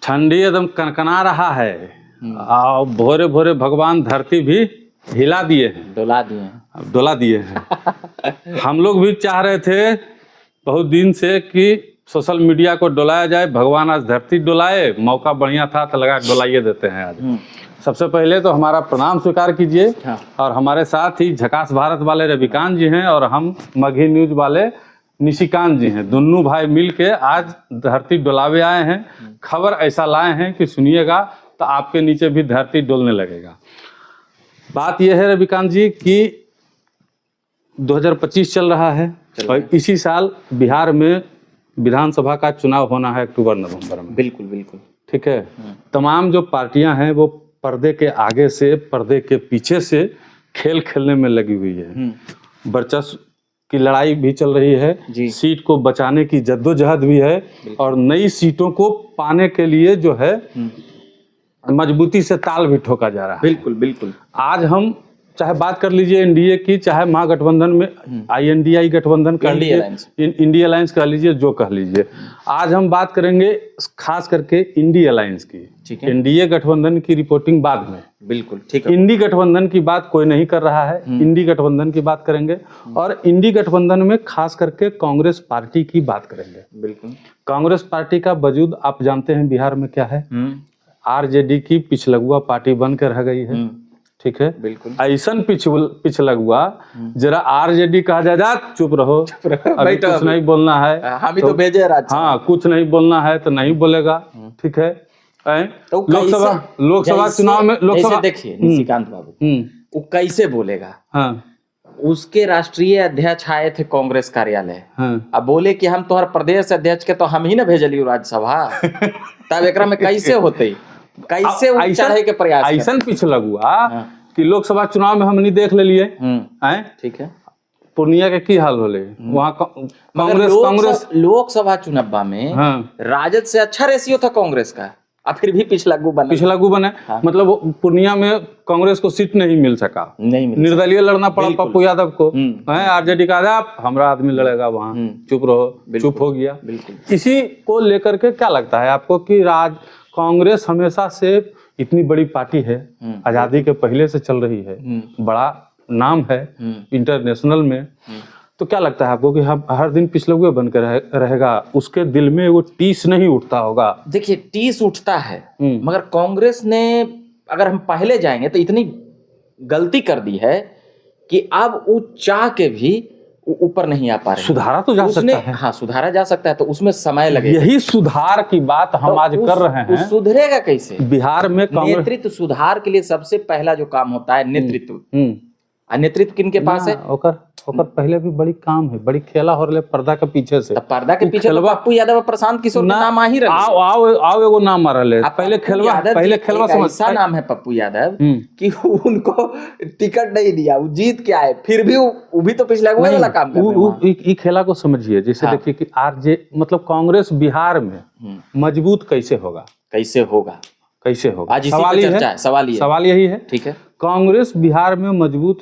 ठंडी एकदम कनकना रहा है और भोरे भोरे भगवान धरती भी हिला दिए हैं, डोला दिए हैं। हम लोग भी चाह रहे थे बहुत दिन से कि सोशल मीडिया को डोलाया जाए। भगवान आज धरती डोलाए, मौका बढ़िया था तो लगा डोलाइए देते हैं आज। सबसे पहले तो हमारा प्रणाम स्वीकार कीजिए। और हमारे साथ ही झकास भारत वाले रविकांत जी हैं और हम मघी न्यूज वाले निशिकांत जी हैं। दोनों भाई मिल के आज धरती डोलावे आए हैं। खबर ऐसा लाए हैं कि सुनिएगा तो आपके नीचे भी धरती डोलने लगेगा। बात यह है रविकांत जी कि 2025 चल रहा है और इसी साल बिहार में विधानसभा का चुनाव होना है अक्टूबर नवंबर में। बिल्कुल बिल्कुल ठीक है। तमाम जो पार्टियां हैं वो पर्दे के आगे से पर्दे के पीछे से खेल खेलने में लगी हुई है। वर्चस्व की लड़ाई भी चल रही है, सीट को बचाने की जद्दोजहद भी है और नई सीटों को पाने के लिए जो है मजबूती से ताल भी ठोका जा रहा है। बिल्कुल बिल्कुल। आज हम चाहे बात कर लीजिए एनडीए की, चाहे महागठबंधन में INDI गठबंधन कह लीजिए, इंडिया अलायंस कह लीजिए, जो कह लीजिए। आज हम बात करेंगे खास करके इंडिया अलायंस की। एनडीए गठबंधन की रिपोर्टिंग बाद में। बिल्कुल ठीक है। इंडी गठबंधन की बात कोई नहीं कर रहा है, इंडी गठबंधन की बात करेंगे और इंडी गठबंधन में खास करके कांग्रेस पार्टी की बात करेंगे। बिल्कुल। कांग्रेस पार्टी का वजूद आप जानते हैं बिहार में क्या है। RJD की पिछलगुआ पार्टी बनकर रह गई है। ठीक है। बिल्कुल। ऐसा पिछलगुआ जरा RJD कहा जा चुप रहो, अभी कुछ नहीं बोलना है। हम तो भेजे हाँ, कुछ नहीं बोलना है तो नहीं बोलेगा। ठीक है। तो लोकसभा चुनाव में देखिए निशिकांत बाबू वो कैसे बोलेगा। हाँ। उसके राष्ट्रीय अध्यक्ष आए थे कांग्रेस कार्यालय। अब बोले कि हम तोहर प्रदेश अध्यक्ष के तो हम ही ना भेजली राज्यसभा। तब एकरा में कैसे होते, कैसे चढ़े के प्रयास। ऐसा पिछलगुआ कि लोकसभा चुनाव में हमने देख ले लिए। ठीक है। पूर्णिया के की हाल होले वहाँ कांग्रेस लोकसभा चुनाव में राजद से अच्छा रेशियो था कांग्रेस का, अब फिर भी पिछलगू बने। मतलब पूर्णिया में कांग्रेस को सीट नहीं मिल सका, निर्दलीय लड़ना पड़ा पप्पू यादव को। RJD का हमारा आदमी लड़ेगा वहाँ, चुप रहो, चुप हो गया। इसी को लेकर के क्या लगता है आपको कि कांग्रेस हमेशा से इतनी बड़ी पार्टी है, आजादी के पहले से चल रही है, बड़ा नाम है इंटरनेशनल में, तो क्या लगता है आपको कि हर दिन पिछलगुए बनकर रहेगा, उसके दिल में वो टीस नहीं उठता होगा? देखिए टीस उठता है, मगर कांग्रेस ने अगर हम पहले जाएंगे तो इतनी गलती कर दी है कि अब वो चाह के भी ऊपर नहीं आ पा रहे। सुधारा तो जा सकता है। हाँ, सुधारा जा सकता है, तो उसमें समय लगेगा। यही सुधार की बात हम आज कर रहे हैं। सुधरेगा कैसे? बिहार में नेतृत्व सुधार के लिए सबसे पहला जो काम होता है नेतृत्व। नेतृत्व किनके पास है? ओकर पहले भी बड़ी काम है, बड़ी खेला हो रहे पर्दा के पीछे से। पर्दा के पीछे तो पप्पू यादव, प्रशांत किशोर का नाम आ ही रहा है। आओ एगो नाम आ रहा है। पहले खेलवा ऐसा नाम है पप्पू यादव कि उनको टिकट नहीं दिया, वो जीत के आए, फिर भी वो भी तो पिछला वाला काम कर रहे हैं। ये खेला को समझिए। जैसे देखिए कि मतलब कांग्रेस बिहार में मजबूत कैसे होगा? सवाल यही है। ठीक है। कांग्रेस बिहार में मजबूत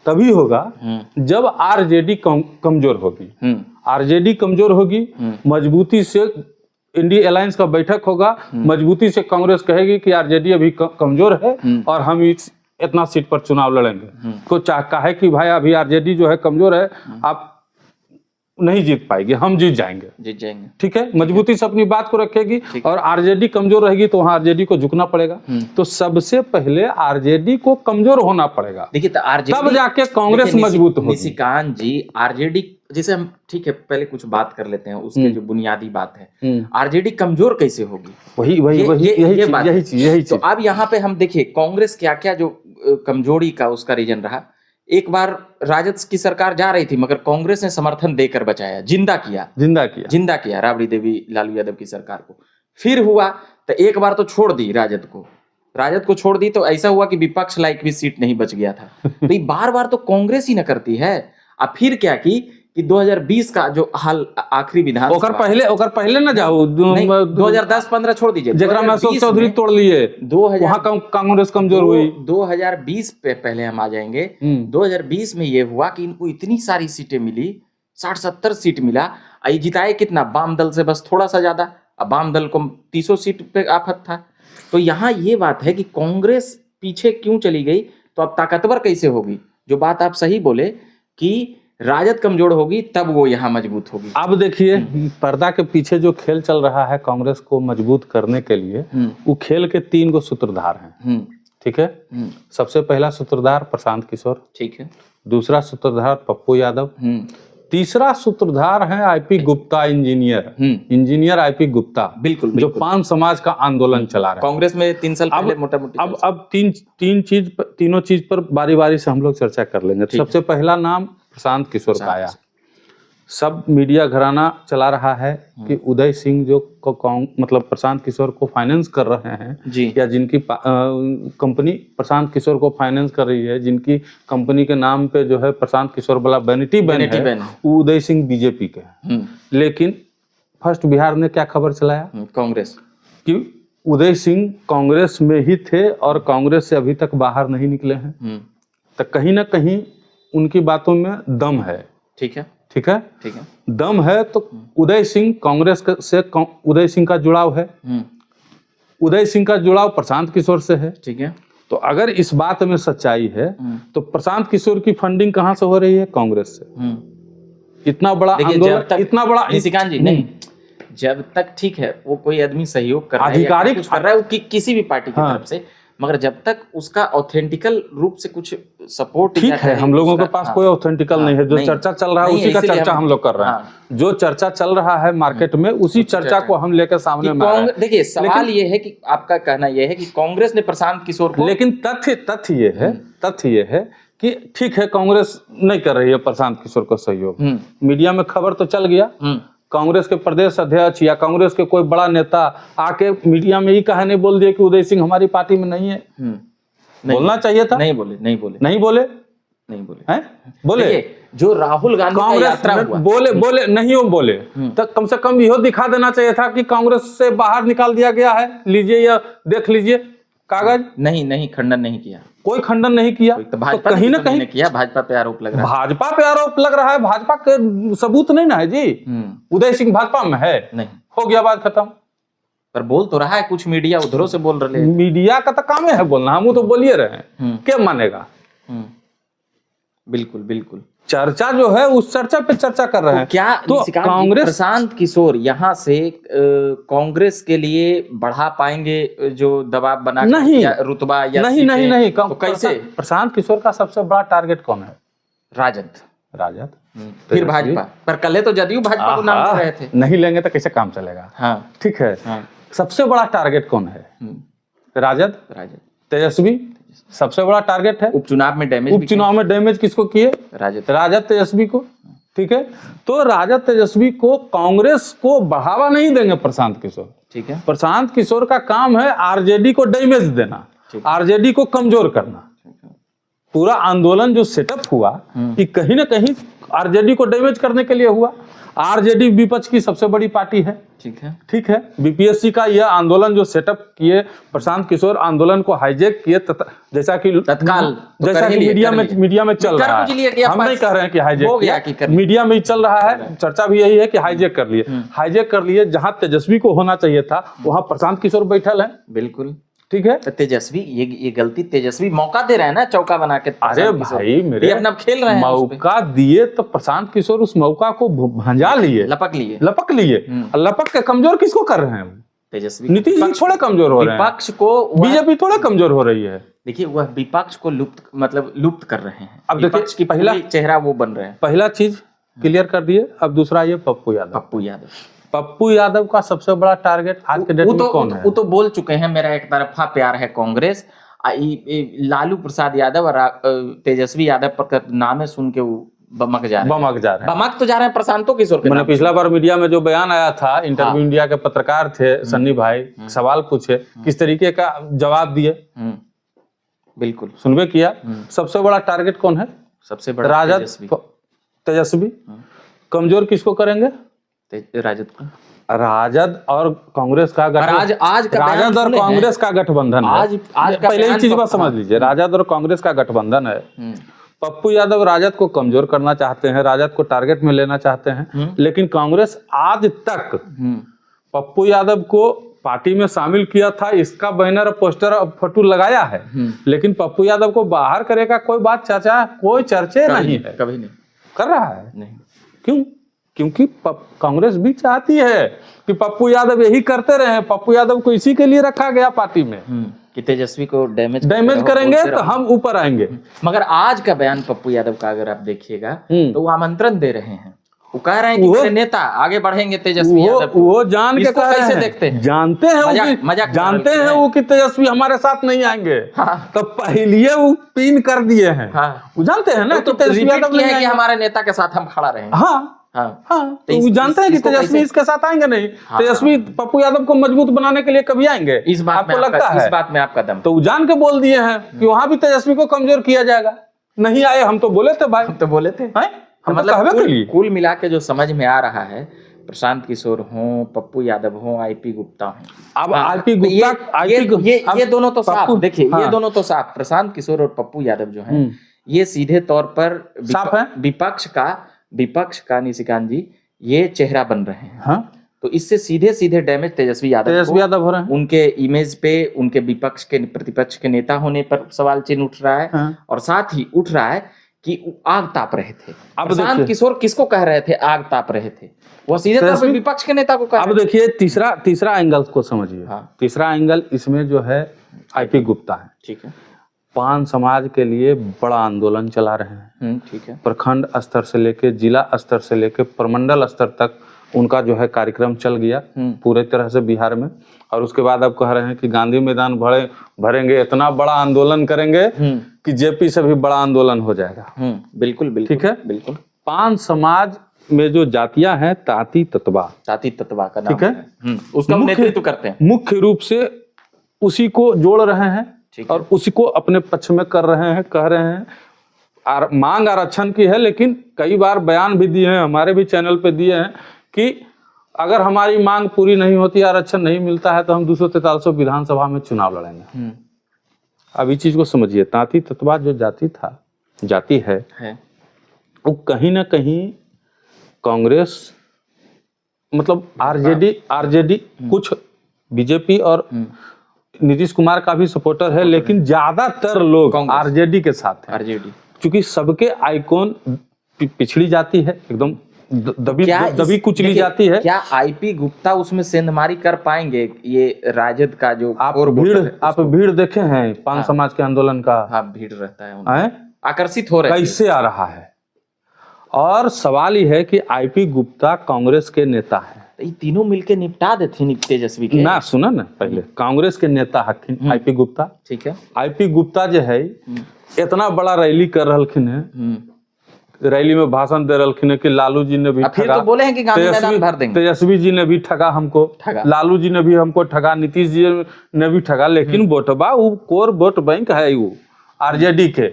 तभी होगा जब RJD कमजोर होगी। RJD कमजोर होगी, मजबूती से इंडिया अलायंस का बैठक होगा, मजबूती से कांग्रेस कहेगी कि RJD अभी कमजोर है और हम इतना सीट पर चुनाव लड़ेंगे। तो चाहता है कि भाई अभी RJD जो है कमजोर है, आप नहीं जीत पाएगी, हम जीत जाएंगे। ठीक है। मजबूती से अपनी बात को रखेगी और RJD कमजोर रहेगी तो वहाँ RJD को झुकना पड़ेगा। तो सबसे पहले RJD को कमजोर होना पड़ेगा। देखिए तो तब जाके कांग्रेस मजबूत होगी। निशिकांत जी, RJD जैसे हम ठीक है पहले कुछ बात कर लेते हैं उसके जो बुनियादी बात है, RJD कमजोर कैसे होगी? यही चीज। तो अब यहाँ पे हम देखिए कांग्रेस क्या क्या जो कमजोरी का उसका रीजन रहा। एक बार राजद की सरकार जा रही थी मगर कांग्रेस ने समर्थन देकर बचाया, जिंदा किया राबड़ी देवी लालू यादव की सरकार को। फिर हुआ तो एक बार तो छोड़ दी राजद को छोड़ दी, तो ऐसा हुआ कि विपक्ष लायक भी सीट नहीं बच गया था। तो ये बार तो कांग्रेस ही न करती है। अब फिर क्या कि 2020 का जो हाल आखिरी विधान ओकर पहले न जाओ 2010-15 छोड़ दीजिए, जेकरा में अशोक चौधरी तोड़ लिए, वहाँ कांग्रेस कमजोर हुई। 2020 पे पहले हम आ जाएंगे। 2020 में ये हुआ कि इनको इतनी सारी सीटें मिली, 60-70 सीट मिला। जिताए कितना? वाम दल से बस थोड़ा सा ज्यादा, अब वाम दल को 30 सीट पे आफत था। तो यहाँ ये बात है कि कांग्रेस पीछे क्यों चली गई, तो अब ताकतवर कैसे होगी। जो बात आप सही बोले कि राजद कमजोर होगी तब वो यहाँ मजबूत होगी। अब देखिए पर्दा के पीछे जो खेल चल रहा है कांग्रेस को मजबूत करने के लिए, वो खेल के 3 गो सूत्रधार हैं। ठीक है। सबसे पहला सूत्रधार प्रशांत किशोर, ठीक है। दूसरा सूत्रधार पप्पू यादव, तीसरा सूत्रधार है IP Gupta, engineer IP Gupta, बिल्कुल, जो पान समाज का आंदोलन चला रहा है कांग्रेस में 3 साल पहले मोटा मोटी। अब तीनों चीज पर बारी बारी से हम लोग चर्चा कर लेंगे। सबसे पहला नाम प्रशांत किशोर का आया। सब मीडिया घराना चला रहा है कि उदय सिंह जो मतलब प्रशांत किशोर को फाइनेंस कर रहे हैं जी, या जिनकी कंपनी प्रशांत किशोर को फाइनेंस कर रही है, जिनकी कंपनी के नाम पे जो है प्रशांत किशोर वाला वैनिटी बैन है, वो उदय सिंह बीजेपी के हैं। लेकिन फर्स्ट बिहार ने क्या खबर चलाया, कांग्रेस, कि उदय सिंह कांग्रेस में ही थे और कांग्रेस से अभी तक बाहर नहीं निकले हैं। तो कहीं ना कहीं उनकी बातों में दम है। ठीक है, ठीक है, ठीक है। दम है तो उदय सिंह कांग्रेस से उदय सिंह का जुड़ाव है, उदय सिंह का जुड़ाव प्रशांत किशोर से है। ठीक है। तो अगर इस बात में सच्चाई है तो प्रशांत किशोर की फंडिंग कहां से हो रही है, कांग्रेस से। इतना बड़ा आंदोलन, इतना बड़ा निशिकांत जी नहीं, जब तक ठीक है वो कोई आदमी सहयोग कर रहा है, आधिकारिक कुछ कर रहा है, वो किसी भी पार्टी की तरफ से, मगर जब तक उसका ऑथेंटिकल रूप से कुछ सपोर्ट, ठीक है, हम लोगों के पास कोई ऑथेंटिकल नहीं है। जो चर्चा चल रहा है उसी का चर्चा हम लोग कर रहे हैं। जो चर्चा चल रहा है मार्केट में उसी चर्चा को हम लेकर सामने में आ रहे हैं। देखिए सवाल ये है कि आपका कहना ये है कि कांग्रेस ने प्रशांत किशोर को, लेकिन तथ्य ये है कि ठीक है कांग्रेस नहीं कर रही है प्रशांत किशोर को सहयोग। मीडिया में खबर तो चल गया, कांग्रेस के प्रदेश अध्यक्ष या कांग्रेस के कोई बड़ा नेता आके मीडिया में ही कहा नहीं बोल दिया कि उदय सिंह हमारी पार्टी में नहीं है। बोलना चाहिए था, नहीं बोले हैं, बोले। जो राहुल गांधी का यात्रा हुआ, बोले नहीं, वो बोले तो कम से कम यह दिखा देना चाहिए था कि कांग्रेस से बाहर निकाल दिया गया है, लीजिए या देख लीजिए कागज। नहीं, खंडन नहीं किया, कोई खंडन नहीं किया। तो भाजपा कहीं ना कहीं किया, भाजपा पे आरोप लग रहा है, भाजपा पे आरोप लग रहा है। भाजपा के सबूत नहीं ना है जी। उदय सिंह भाजपा में है नहीं, हो गया बात खत्म। पर बोल तो रहा है, कुछ मीडिया उधरों से बोल रहे हैं। मीडिया का तो काम है बोलना, हम तो बोलिए रहे हैं, क्या मानेगा। बिल्कुल चर्चा जो है उस चर्चा पे चर्चा कर रहे हैं। क्या तो कांग्रेस प्रशांत किशोर यहाँ से कांग्रेस के लिए बढ़ा पाएंगे जो दबाव बना नहीं, रुतबा या नहीं तो कैसे। प्रशांत किशोर का सबसे बड़ा टारगेट कौन है, राजद फिर भाजपा, पर कल तो जदयू भाजपा को नाम ले रहे थे। नहीं लेंगे तो कैसे काम चलेगा। हाँ ठीक है। सबसे बड़ा टारगेट कौन है, राजद। तेजस्वी सबसे बड़ा टारगेट है। उपचुनाव में डैमेज किसको किए, राजद तेजस्वी को। ठीक है, तो राजद तेजस्वी को, कांग्रेस को बढ़ावा नहीं देंगे प्रशांत किशोर। ठीक है, प्रशांत किशोर का काम है आरजेडी को डैमेज देना, आरजेडी को कमजोर करना। पूरा आंदोलन जो सेटअप हुआ कि कहीं ना कहीं आरजेडी को डैमेज करने के लिए हुआ। आरजेडी विपक्ष की सबसे बड़ी पार्टी है। ठीक है, बीपीएससी का यह आंदोलन जो सेटअप किए प्रशांत किशोर, आंदोलन को हाईजैक किए, जैसा कि तत्काल जैसा कि मीडिया में चल रहा है। हम नहीं कह रहे हैं कि हाईजैक, मीडिया में ही चल रहा है, चर्चा भी यही है कि हाईजैक कर लिए। जहां तेजस्वी को होना चाहिए था वहां प्रशांत किशोर बैठल है। बिल्कुल ठीक है। तेजस्वी ये गलती, तेजस्वी मौका दे रहे हैं ना चौका बना के। अरे भाई मेरे अपना खेल रहे हैं, मौका दिए तो प्रशांत किशोर उस मौका को भंजा लिए, लपक लिए। लपक के कमजोर किसको कर रहे हैं, तेजस्वी। नीतीश जी थोड़े कमजोर हो रहे हैं, विपक्ष को, बीजेपी थोड़े कमजोर हो रही है। देखिए वह विपक्ष को लुप्त कर रहे हैं। अब विपक्ष की पहला चेहरा वो बन रहे हैं। पहला चीज क्लियर कर दिए। अब दूसरा ये पप्पू यादव का सबसे बड़ा टारगेट आज के डेट में कौन है? वो तो बोल चुके हैं मेरा एक तरफा प्यार है कांग्रेस। लालू प्रसाद यादव और तेजस्वी यादव पर नाम सुन के वो बमक जा रहे हैं प्रशांतो किशोर के। मैंने पिछला बार मीडिया में जो बयान आया था, इंटरव्यू इंडिया के पत्रकार थे सन्नी भाई, सवाल पूछे, किस तरीके का जवाब दिए, बिल्कुल सुनबे किया। सबसे बड़ा टारगेट कौन है? सबसे बड़ा राजद, तेजस्वी। कमजोर किसको करेंगे? राजद और कांग्रेस का राजद और कांग्रेस का गठबंधन है। पहले ही चीज बात समझ लीजिए, राजद और कांग्रेस का गठबंधन है। पप्पू यादव राजद को कमजोर करना चाहते हैं, राजद को टारगेट में लेना चाहते हैं, लेकिन कांग्रेस आज तक पप्पू यादव को पार्टी में शामिल किया था, इसका बैनर पोस्टर और फोटो लगाया है, लेकिन पप्पू यादव को बाहर करेगा कोई बात चर्चा, कोई चर्चे नहीं है, कभी नहीं कर रहा है। नहीं, क्यों? क्योंकि कांग्रेस भी चाहती है कि पप्पू यादव यही करते रहे। पप्पू यादव को इसी के लिए रखा गया पार्टी में कि तेजस्वी को डैमेज करेंगे तो हम ऊपर आएंगे। मगर आज का बयान पप्पू यादव का अगर आप देखिएगा तो वो आमंत्रण दे रहे हैं, वो कह रहे हैं कि मेरे नेता आगे बढ़ेंगे तेजस्वी यादव। वो जान के कैसे देखते हैं, जानते हैं जानते हैं वो कि तेजस्वी हमारे साथ नहीं आएंगे। तो पहले वो पिन कर दिए हैं। वो जानते हैं ना कि तेजस्वी यादव नहीं कि हमारे नेता के साथ हम खड़ा रहेंगे। तो वो जानते हैं कि तेजस्वी इसके साथ आएंगे नहीं। तेजस्वी पप्पू यादव को मजबूत बनाने के लिए कभी आएंगे, इस बात आपको लगता है? इस बात में आपका दम। तो वो जान के बोल दिए हैं कि वहां भी तेजस्वी को कमजोर किया जाएगा। नहीं आए, हम तो बोले थे भाई, हम तो बोले थे। हम मतलब कुल मिला के जो समझ में आ रहा है, प्रशांत किशोर हो, पप्पू यादव हो, आईपी गुप्ता हो। अब आईपी गुप्ता ये दोनों तो साफ, देखिए ये दोनों तो साफ, प्रशांत किशोर और पप्पू यादव जो हैं ये सीधे तौर पर साफ है, विपक्ष का निशिकांत जी ये चेहरा बन रहे हैं। तो इससे सीधे सीधे डैमेज तेजस्वी यादव हो रहे हैं। उनके इमेज पे, उनके विपक्ष के प्रतिपक्ष के नेता होने पर सवाल चिन्ह उठ रहा है। और साथ ही उठ रहा है कि आग ताप रहे थे। प्रशांत किशोर किसको कह रहे थे आग ताप रहे थे? वो सीधे तौर पर विपक्ष के नेता को कह रहे थे। अब देखिए तीसरा एंगल को समझिए। तीसरा एंगल इसमें जो है आईपी गुप्ता है। ठीक है, पान समाज के लिए बड़ा आंदोलन चला रहे हैं। ठीक है, प्रखंड स्तर से लेके जिला स्तर से लेके प्रमंडल स्तर तक उनका जो है कार्यक्रम चल गया पूरे तरह से बिहार में। और उसके बाद अब कह रहे हैं कि गांधी मैदान भरेंगे, इतना बड़ा आंदोलन करेंगे कि जेपी से भी बड़ा आंदोलन हो जाएगा। बिल्कुल बिल्कुल, ठीक है, बिल्कुल। पान समाज में जो जातियां हैं ताती ततवा का नाम, ठीक है, उसका नेतृत्व करते हैं। मुख्य रूप से उसी को जोड़ रहे हैं और उसी को अपने पक्ष में कर रहे हैं, कह रहे हैं। मांग आरक्षण की है, लेकिन कई बार बयान भी दिए हैं, हमारे भी चैनल पे दिए हैं कि अगर हमारी मांग पूरी नहीं होती, आरक्षण नहीं मिलता है, तो हम 243 विधानसभा में चुनाव लड़ेंगे। अब इस चीज को समझिए, ताती ततवा जो जाति है वो कहीं ना कहीं कांग्रेस मतलब आरजेडी कुछ बीजेपी और नीतीश कुमार का भी सपोर्टर है, लेकिन ज्यादातर लोग आरजेडी के साथ हैं। आरजेडी क्योंकि सबके आइकॉन पिछड़ी जाती है, एकदम दबी कुचली जाती है। क्या आईपी गुप्ता उसमें सेंधमारी कर पाएंगे? ये राजद का जो आप भीड़ देखे हैं पान समाज के आंदोलन का? भीड़ रहता है, आकर्षित हो रहे कैसे आ रहा है। और सवाल ये है कि आईपी गुप्ता कांग्रेस के नेता है, ये तीनों मिलके निपटा देते तेजस्वी के। ना सुना ना, पहले कांग्रेस के नेता हखिन आईपी गुप्ता। ठीक है, आईपी गुप्ता जो है इतना बड़ा रैली कर रहलखिन है, रैली में भाषण दे रहलखिन है कि लालू जी ने भी ठगा, तो बोले हैं कि गांधी मैदान भर देंगे। तेजस्वी जी ने भी ठगा हमको, लालू जी ने भी हमको ठगा, नीतीश जी ने भी ठगा, लेकिन वोटबा वो कोर वोट बैंक है वो आरजेडी के।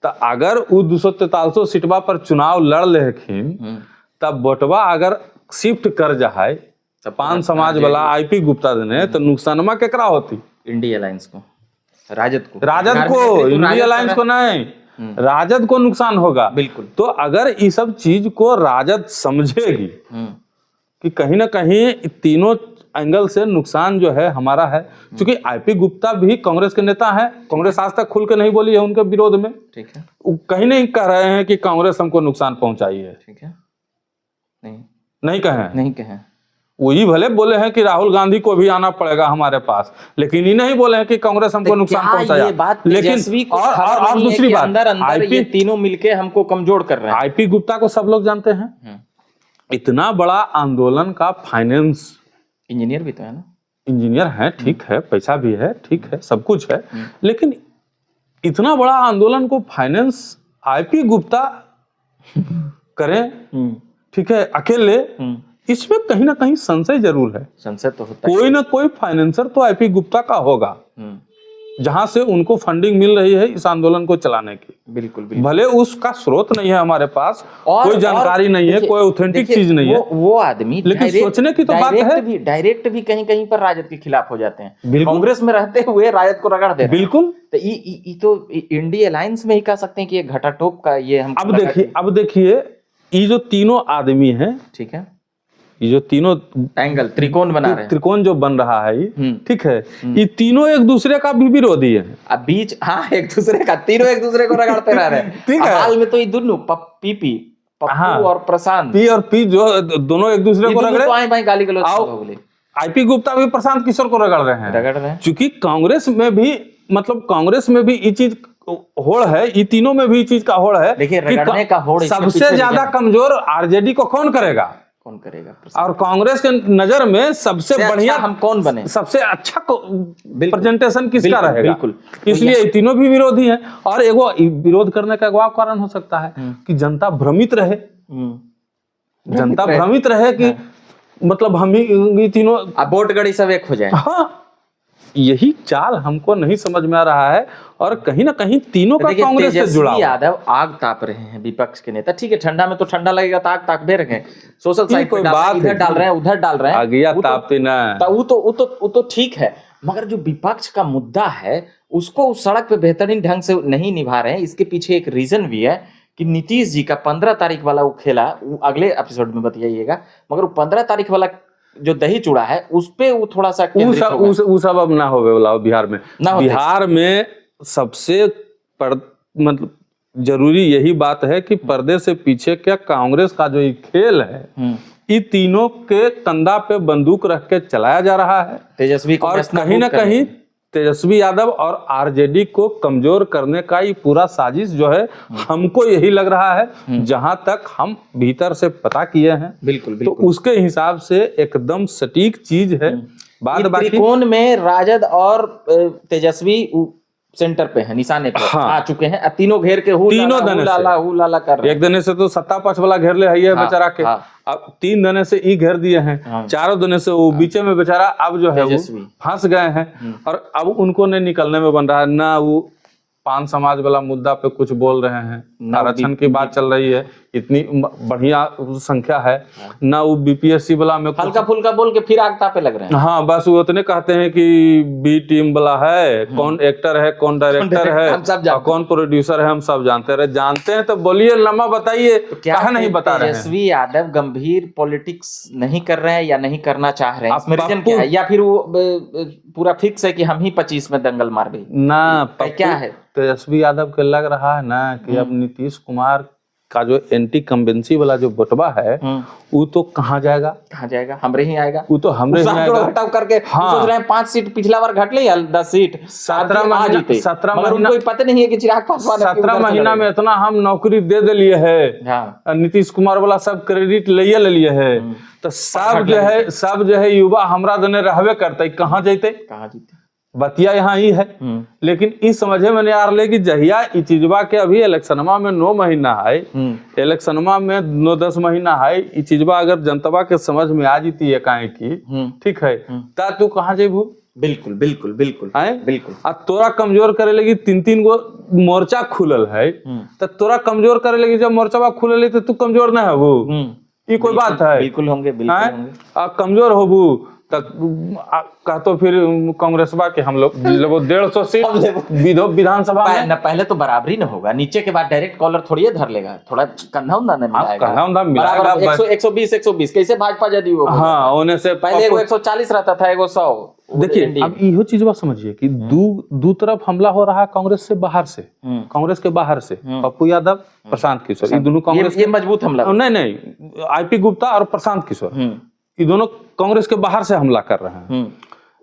तो अगर वो 243 सीटवा पर चुनाव लड़ लेखिन, तब वोटबा अगर शिफ्ट कर जाए पान समाज वाला आईपी गुप्ता देने, तो नुकसानमा केकरा होती? इंडिया अलायंस को, राजद को इंडिया अलायंस को नहीं, राजद को नुकसान होगा। बिल्कुल। तो अगर इस सब चीज को राजद समझेगी कि कहीं ना कहीं तीनों एंगल से नुकसान जो है हमारा है, क्योंकि आईपी गुप्ता भी कांग्रेस के नेता है, कांग्रेस आज तक खुल के नहीं बोली है उनके विरोध में। ठीक है, कहीं नहीं कह रहे हैं कि कांग्रेस हमको नुकसान पहुंचाई है। ठीक है, नहीं कहे। वही भले बोले हैं कि राहुल गांधी को भी आना पड़ेगा हमारे पास, लेकिन ये नहीं बोले हैं कि कांग्रेस हमको नुकसान पहुंचाया। लेकिन और दूसरी बात, अंदर ये तीनों मिलके हमको कमजोर कर रहे हैं। आईपी गुप्ता को सब लोग जानते हैं। इतना बड़ा आंदोलन का फाइनेंस, इंजीनियर भी तो है ना, इंजीनियर है, ठीक है, पैसा भी है, ठीक है, सब कुछ है, लेकिन इतना बड़ा आंदोलन को फाइनेंस आईपी गुप्ता करें, ठीक है, अकेले, इसमें कहीं ना कहीं संशय जरूर है। संशय तो होता है, कोई ना कोई फाइनेंसर तो आईपी गुप्ता का होगा, जहां से उनको फंडिंग मिल रही है इस आंदोलन को चलाने की। बिल्कुल। भले उसका स्रोत नहीं है हमारे पास, कोई जानकारी नहीं है, कोई ऑथेंटिक चीज नहीं है, वो आदमी, लेकिन सोचने की तो बात है। डायरेक्ट भी कहीं कहीं पर राजद के खिलाफ हो जाते हैं, कांग्रेस में रहते हुए राजद को रगड़ दे। बिल्कुल। तो इंडिया अलायंस में ही कह सकते हैं कि ये घटाटोप का ये हम। अब देखिए ये जो तीनों आदमी हैं, ठीक है, ये जो तीनों एंगल त्रिकोण बना रहे हैं, त्रिकोण जो बन रहा है ये, ठीक है, ये तीनों एक दूसरे का भी विरोधी है। अब बीच, हाँ, एक दूसरे का, तीनों एक दूसरे को रगड़ते रह रहे हैं। ठीक है, हाल में तो ये दोनों पीपी, पप्पू और प्रशांत, पी और पी जो दोनों एक दूसरे को रगड़े, तो आए भाई गाली गलौज बोले। आईपी गुप्ता भी प्रशांत किशोर को रगड़ रहे हैं। क्योंकि कांग्रेस में भी, मतलब कांग्रेस में भी ये चीज होड़ है, ये तीनों में भी ये चीज का होड़ है। देखिए, रगड़ने का होड़ सबसे ज्यादा कमजोर आरजेडी को कौन करेगा? और कांग्रेस के नजर में सबसे बढ़िया हम कौन बने, सबसे अच्छा प्रेजेंटेशन किसका रहेगा? बिल्कुल। इसलिए ये तीनों भी विरोधी हैं। और एगो विरोध करने का एगो कारण हो सकता है कि जनता भ्रमित रहे, जनता भ्रमित रहे कि मतलब हम ही तीनों वोट गड़ी सब एक हो जाए। हाँ, यही चाल हमको नहीं समझ में आ रहा है। और कहीं ना कहीं तीनों का कांग्रेस से जुड़ा हुआ। यादव आग ताप रहे हैं, विपक्ष के नेता। ठीक है, ठंडा में तो ठंडा लगेगा तो आग ताप दे रहे हैं, सोशल साइट पे इधर डाल रहे हैं, उधर डाल रहे हैं, आगिया तापती ना, वो तो ठीक है। मगर जो विपक्ष का मुद्दा है उसको उस सड़क पे बेहतरीन ढंग से नहीं निभा रहे हैं। इसके पीछे एक रीजन भी है कि नीतीश जी का 15 तारीख वाला वो खेला, वो अगले एपिसोड में बताइएगा, मगर वो 15 तारीख वाला जो दही चूड़ा है उस पे वो थोड़ा सा वो सब अब ना होवे वाला बिहार में। बिहार में सबसे मतलब जरूरी यही बात है कि पर्दे से पीछे क्या कांग्रेस का जो ये खेल है, ये तीनों के कंधा पे बंदूक रख के चलाया जा रहा है। तेजस्वी को और कहीं ना कहीं तेजस्वी यादव और आरजेडी को कमजोर करने का ये पूरा साजिश जो है, हमको यही लग रहा है, जहां तक हम भीतर से पता किए हैं। बिल्कुल, तो उसके हिसाब से एकदम सटीक चीज है। बाद बाकी त्रिकोण में राजद और तेजस्वी सेंटर पे है, निशाने पे आ चुके हैं। तीनों घेर के तीनों दने लाला कर रहे हैं। एक दने से तो सत्ता पक्ष वाला घेर ले है बेचारा के, अब 3 दने से ई घेर दिए हैं, 4 दने से वो बीचे में बेचारा अब जो है वो फंस गए हैं। और अब उनको नहीं निकलने में बन रहा है। ना वो पान समाज वाला मुद्दा पे कुछ बोल रहे हैं, आरक्षण की बात चल रही है, इतनी बढ़िया संख्या है, ना वो बीपीएससी वाला में हल्का फुल्का बोल के फिर आग तापे लग रहे हैं। हाँ, बस वो उतने कहते हैं कि बी टीम वाला है, कौन एक्टर है, कौन डायरेक्टर है, कौन प्रोड्यूसर है, हम सब जानते रहे। जानते हैं तो बोलिए, लम्बा बताइए, क्या नहीं बता रहे हैं? तेजस्वी यादव गंभीर पॉलिटिक्स नहीं कर रहे हैं या नहीं करना चाह रहे हैं, इसमें रीजन क्या है? या फिर वो पूरा फिक्स है कि हम ही 25 में दंगल मार दें? ना, क्या है? तेजस्वी यादव के लग रहा है ना कि अब नीतीश कुमार का जो एंटी कंबेंसी वाला जो बटवा है, वो तो कहाँ जाएगा, हमरे ही आएगा। वो तो हमरे ही आएगा। घटाव करके सोच रहे हैं 5 सीट पिछला बार घट ले या 10 सीट, 17 महीना पता नहीं है कि चिराग पासवान 17 महीना में इतना हम नौकरी दे दिए है। नीतीश कुमार वाला सब क्रेडिट ले लिए है, तो सब जो है युवा हमरा दने रहबे करते, कहाँ जेते? बतिया यहाँ ही है। लेकिन इस समझे में नहीं आ रहा कि जहिया ई चीजवा के अभी इलेक्शनमा में 9 महीना है, इलेक्शनमा में 9-10 महीना है, ई चीजवा अगर जनतवा के समझ में आ जीती है काहे की, ठीक है, ता तू कहाँ जेबू? बिल्कुल बिल्कुल बिल्कुल बिल्कुल। अब तोरा कमजोर करे लगी 3-3 गो मोर्चा खुलल है, तो तोरा कमजोर करे लगी जब मोर्चा खुलल है तो तू कमजोर न होबू? ये कोई बात है? बिल्कुल होंगे, कमजोर होबू तो फिर कांग्रेसवा के हम लोग 150 सीट विधानसभा में। पहले तो बराबरी न होगा, नीचे के बाद डायरेक्ट कॉलर थोड़ी धर लेगा, थोड़ा कंधा उंधा न मिलाएगा। 120 कैसे भाजपा जदयू? हाँ, होने से पहले 140 रहता था, 100। देखिए, अब इहो चीज समझिए कि दो तरफ हमला हो रहा है कांग्रेस से बाहर से, कांग्रेस के बाहर से पप्पू यादव, प्रशांत किशोर, ये दोनों कांग्रेस, ये मजबूत हमला। नहीं, आईपी गुप्ता और प्रशांत किशोर, ये दोनों कांग्रेस के बाहर से हमला कर रहे हैं।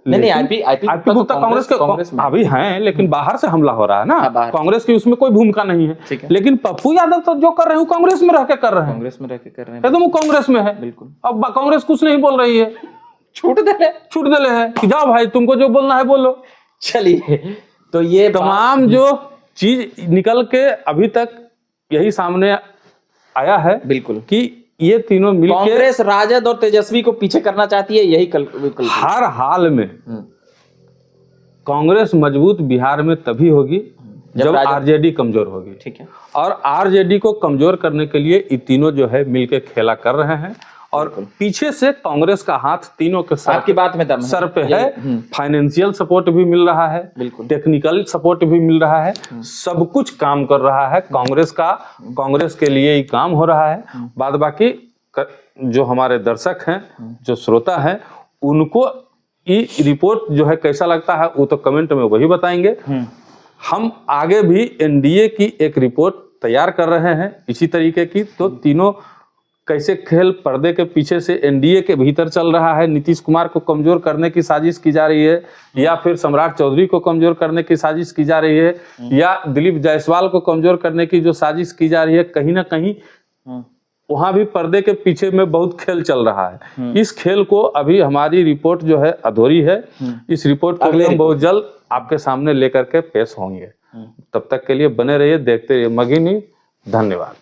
नहीं, आईपी गुप्ता कांग्रेस में अभी हैं, लेकिन बाहर से हमला हो रहा है ना, कांग्रेस की उसमें कोई भूमिका नहीं है। लेकिन पप्पू यादव तो जो कर रहे हैं वो कांग्रेस में रह के कर रहे हैं, एकदम वो कांग्रेस में है। बिल्कुल, अब कांग्रेस कुछ नहीं बोल रही है, छूट दे है कि जाओ भाई, तुमको जो बोलना है बोलो। चलिए, तो ये तमाम जो चीज निकल के अभी तक यही सामने आया है, बिल्कुल, कि ये तीनों मिलकर कांग्रेस राजद और तेजस्वी को पीछे करना चाहती है। यही हर हाल में कांग्रेस मजबूत बिहार में तभी होगी जब आरजेडी कमजोर होगी। ठीक है, और आरजेडी को कमजोर करने के लिए ये तीनों जो है मिलकर खेला कर रहे हैं, और पीछे से कांग्रेस का हाथ तीनों के साथ आपकी बात में दम सर पे है। फाइनेंशियल सपोर्ट भी मिल रहा है, टेक्निकल सपोर्ट भी मिल रहा है, सब कुछ काम कर रहा है कांग्रेस का, कांग्रेस के लिए ही काम हो रहा है। बाद बाकी जो हमारे दर्शक हैं, जो श्रोता हैं, उनको ये रिपोर्ट जो है कैसा लगता है वो तो कमेंट में वही बताएंगे। हम आगे भी एनडीए की एक रिपोर्ट तैयार कर रहे हैं इसी तरीके की। तो तीनों कैसे खेल पर्दे के पीछे से एनडीए के भीतर चल रहा है, नीतीश कुमार को कमजोर करने की साजिश की जा रही है, या फिर सम्राट चौधरी को कमजोर करने की साजिश की जा रही है, या दिलीप जायसवाल को कमजोर करने की जो साजिश की जा रही है, कहीं ना कहीं वहां भी पर्दे के पीछे में बहुत खेल चल रहा है। इस खेल को अभी हमारी रिपोर्ट जो है अधूरी है। इस रिपोर्ट को हम बहुत जल्द आपके सामने लेकर के पेश होंगे। तब तक के लिए बने रहिए, देखते रहिए मगही न्यूज़। धन्यवाद।